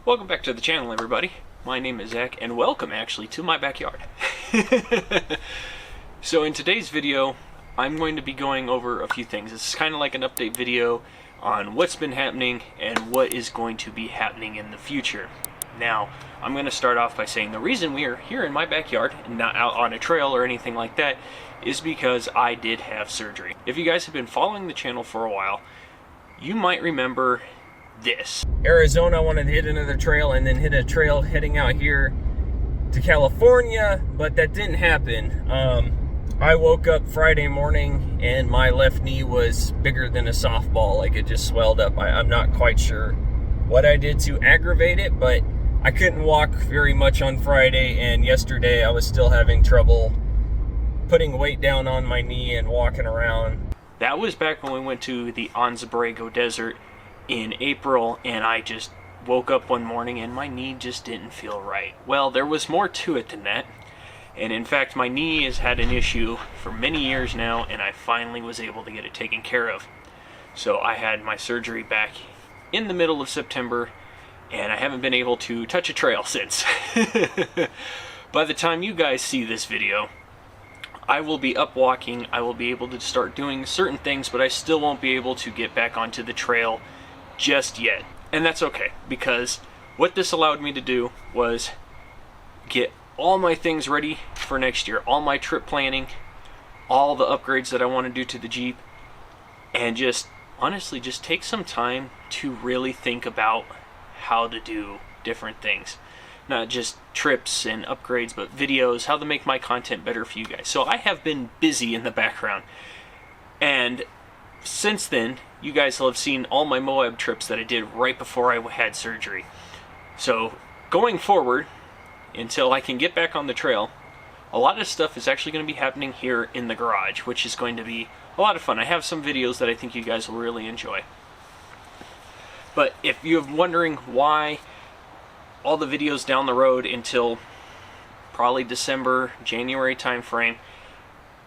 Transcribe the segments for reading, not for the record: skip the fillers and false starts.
Welcome back to the channel, everybody. My name is Zach, and welcome actually to my backyard. So in today's video, I'm going to be going over a few things. This is kind of like an update video on what's been happening and what is going to be happening in the future. Now, I'm going to start off by saying the reason we are here in my backyard and not out on a trail or anything like that is because I did have surgery. If you guys have been following the channel for a while, you might remember this. Arizona wanted to hit another trail and then hit a trail heading out here to California, but that didn't happen. I woke up Friday morning and my left knee was bigger than a softball, like it just swelled up. I'm not quite sure what I did to aggravate it, but I couldn't walk very much on Friday, and yesterday I was still having trouble putting weight down on my knee and walking around. That was back when we went to the Unveiled desert in April, and I just woke up one morning and my knee just didn't feel right. Well, there was more to it than that, and in fact my knee has had an issue for many years now, and I finally was able to get it taken care of. So I had my surgery back in the middle of September, and I haven't been able to touch a trail since. By the time you guys see this video, I will be up walking, I will be able to start doing certain things, but I still won't be able to get back onto the trail just yet. And that's okay, because what this allowed me to do was get all my things ready for next year, all my trip planning, all the upgrades that I want to do to the Jeep, and just honestly just take some time to really think about how to do different things. Not just trips and upgrades, but videos, how to make my content better for you guys. So I have been busy in the background, and since then you guys will have seen all my Moab trips that I did right before I had surgery. So going forward, until I can get back on the trail, a lot of stuff is actually going to be happening here in the garage, which is going to be a lot of fun. I have some videos that I think you guys will really enjoy. But if you're wondering why all the videos down the road until probably December, January time frame,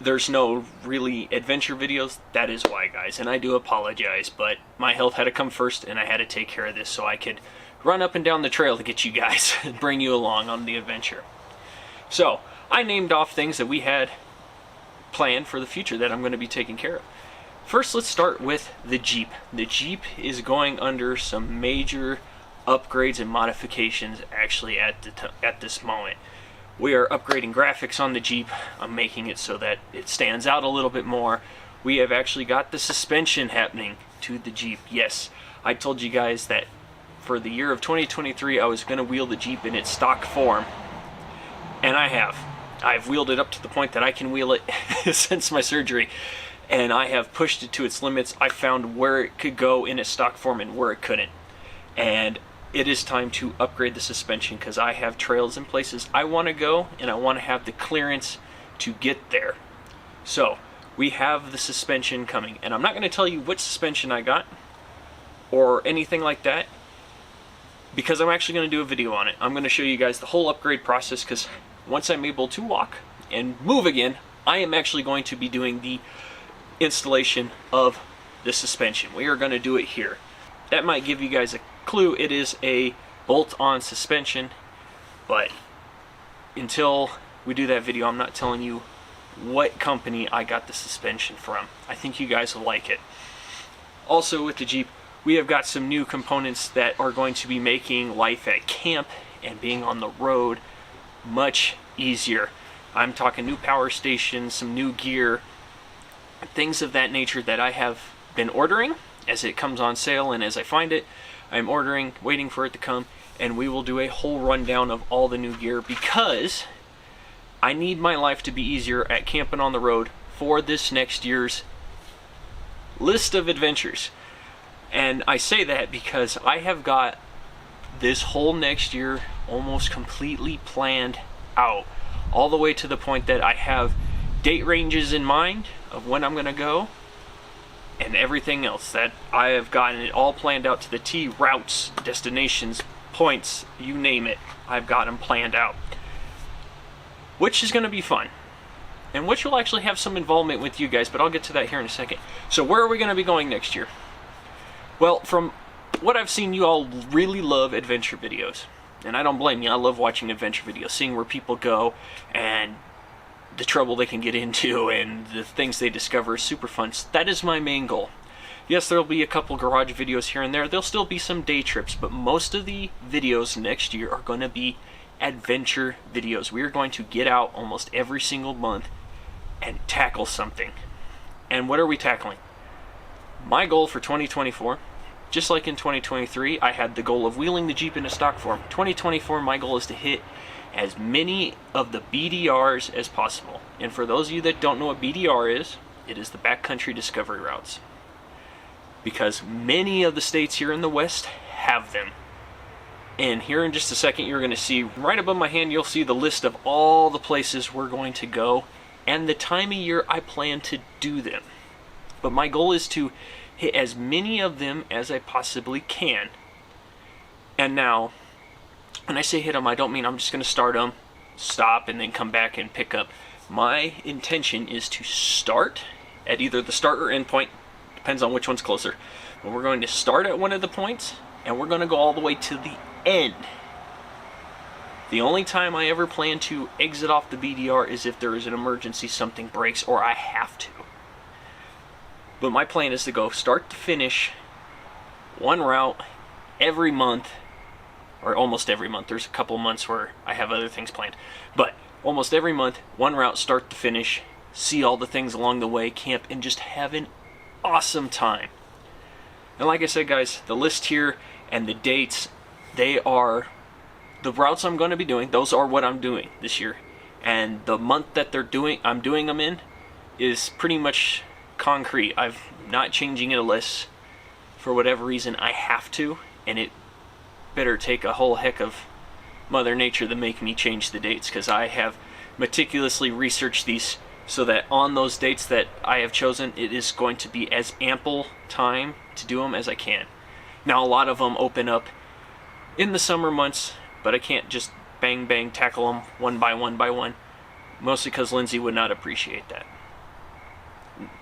there's no really adventure videos, that is why, guys. And I do apologize, but my health had to come first, and I had to take care of this so I could run up and down the trail to get you guys and bring you along on the adventure. So I named off things that we had planned for the future that I'm going to be taking care of. First, let's start with the Jeep. The Jeep is going under some major upgrades and modifications actually at this moment. We are upgrading graphics on the Jeep. I'm making it so that it stands out a little bit more. We have actually got the suspension happening to the Jeep. Yes, I told you guys that for the year of 2023 I was going to wheel the Jeep in its stock form, and I have. I've wheeled it up to the point that I can wheel it since my surgery, and I have pushed it to its limits. I found where it could go in its stock form and where it couldn't, and it is time to upgrade the suspension because I have trails in places I want to go, and I want to have the clearance to get there. So we have the suspension coming, and I'm not going to tell you which suspension I got or anything like that, because I'm actually going to do a video on it. I'm going to show you guys the whole upgrade process, because once I'm able to walk and move again, I am actually going to be doing the installation of the suspension. We are going to do it here. That might give you guys a clue. It is a bolt-on suspension, but until we do that video, I'm not telling you what company I got the suspension from. I think you guys will like it. Also with the Jeep, we have got some new components that are going to be making life at camp and being on the road much easier. I'm talking new power stations, some new gear, things of that nature that I have been ordering as it comes on sale, and as I find it, I'm ordering, waiting for it to come, and we will do a whole rundown of all the new gear, because I need my life to be easier at camping on the road for this next year's list of adventures. And I say that because I have got this whole next year almost completely planned out, all the way to the point that I have date ranges in mind of when I'm going to go, and everything else that I have gotten it all planned out to the T. Routes, destinations, points, you name it, I've got them planned out, which is going to be fun, and which will actually have some involvement with you guys, but I'll get to that here in a second. So where are we going to be going next year? Well, from what I've seen, you all really love adventure videos. And I don't blame you. I love watching adventure videos, seeing where people go and the trouble they can get into and the things they discover is super fun. So that is my main goal. Yes, there'll be a couple garage videos here and there. There'll still be some day trips, but most of the videos next year are going to be adventure videos. We are going to get out almost every single month and tackle something. And what are we tackling? My goal for 2024, just like in 2023, I had the goal of wheeling the Jeep into stock form. 2024, my goal is to hit as many of the BDRs as possible. And for those of you that don't know what BDR is, it is the backcountry discovery routes. Because many of the states here in the West have them. And here in just a second, you're going to see right above my hand, you'll see the list of all the places we're going to go and the time of year I plan to do them. But my goal is to hit as many of them as I possibly can. And now, when I say hit them, I don't mean I'm just going to start them, stop, and then come back and pick up. My intention is to start at either the start or end point. Depends on which one's closer. But we're going to start at one of the points, and we're going to go all the way to the end. The only time I ever plan to exit off the BDR is if there is an emergency, something breaks, or I have to. But my plan is to go start to finish one route every month, or almost every month. There's a couple months where I have other things planned. But almost every month, one route start to finish, see all the things along the way, camp, and just have an awesome time. And like I said, guys, the list here and the dates, they are the routes I'm going to be doing. Those are what I'm doing this year. And the month that I'm doing them in is pretty much concrete. I'm not changing it unless for whatever reason I have to, and it better take a whole heck of Mother Nature to make me change the dates, because I have meticulously researched these so that on those dates that I have chosen, it is going to be as ample time to do them as I can. Now, a lot of them open up in the summer months, but I can't just bang bang tackle them one by one, mostly because Lindsay would not appreciate that.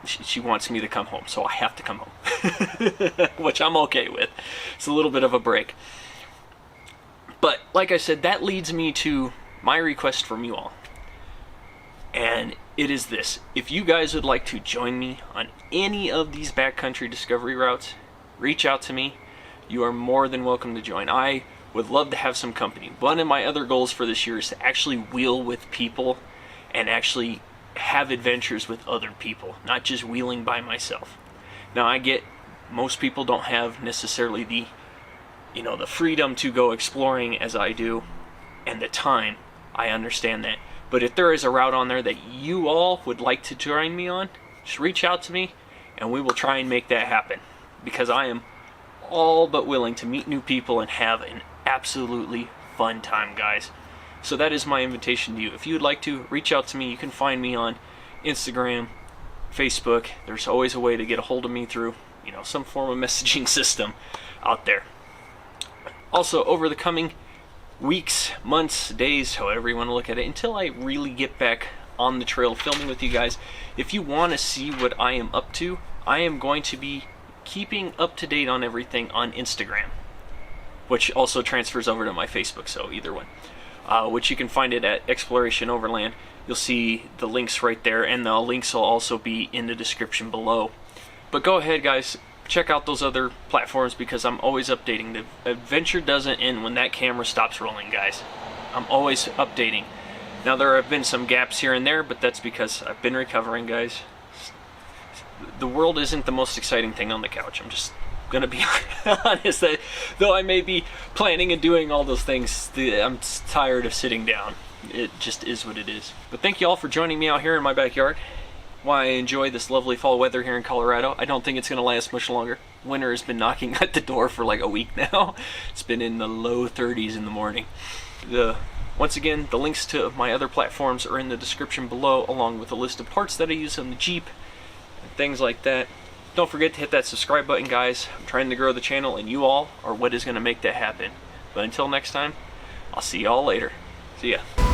She wants me to come home, so I have to come home, which I'm okay with. It's a little bit of a break. But like I said, that leads me to my request from you all. And it is this: if you guys would like to join me on any of these backcountry discovery routes, reach out to me. You are more than welcome to join. I would love to have some company. One of my other goals for this year is to actually wheel with people and actually have adventures with other people, not just wheeling by myself. Now, I get most people don't have necessarily the freedom to go exploring as I do, and the time. I understand that. But if there is a route on there that you all would like to join me on, just reach out to me and we will try and make that happen, because I am all but willing to meet new people and have an absolutely fun time, guys. So that is my invitation to you. If you would like to, reach out to me. You can find me on Instagram, Facebook. There's always a way to get a hold of me through, some form of messaging system out there. Also, over the coming weeks, months, days, however you want to look at it, until I really get back on the trail filming with you guys, if you want to see what I am up to, I am going to be keeping up to date on everything on Instagram, which also transfers over to my Facebook, so either one. Which you can find it at Exploration Overland. You'll see the links right there, and the links will also be in the description below. But go ahead, guys, check out those other platforms, because I'm always updating. The adventure doesn't end when that camera stops rolling, guys. I'm always updating. Now, there have been some gaps here and there, but that's because I've been recovering, guys. The world isn't the most exciting thing on the couch. I'm just gonna be honest. Though I may be planning and doing all those things, I'm tired of sitting down. It just is what it is. But thank you all for joining me out here in my backyard. Why I enjoy this lovely fall weather here in Colorado. I don't think it's gonna last much longer. Winter has been knocking at the door for like a week now. It's been in the low 30s in the morning. Once again, the links to my other platforms are in the description below, along with a list of parts that I use on the Jeep and things like that. Don't forget to hit that subscribe button, guys. I'm trying to grow the channel, and you all are what is going to make that happen. But until next time, I'll see y'all later. See ya.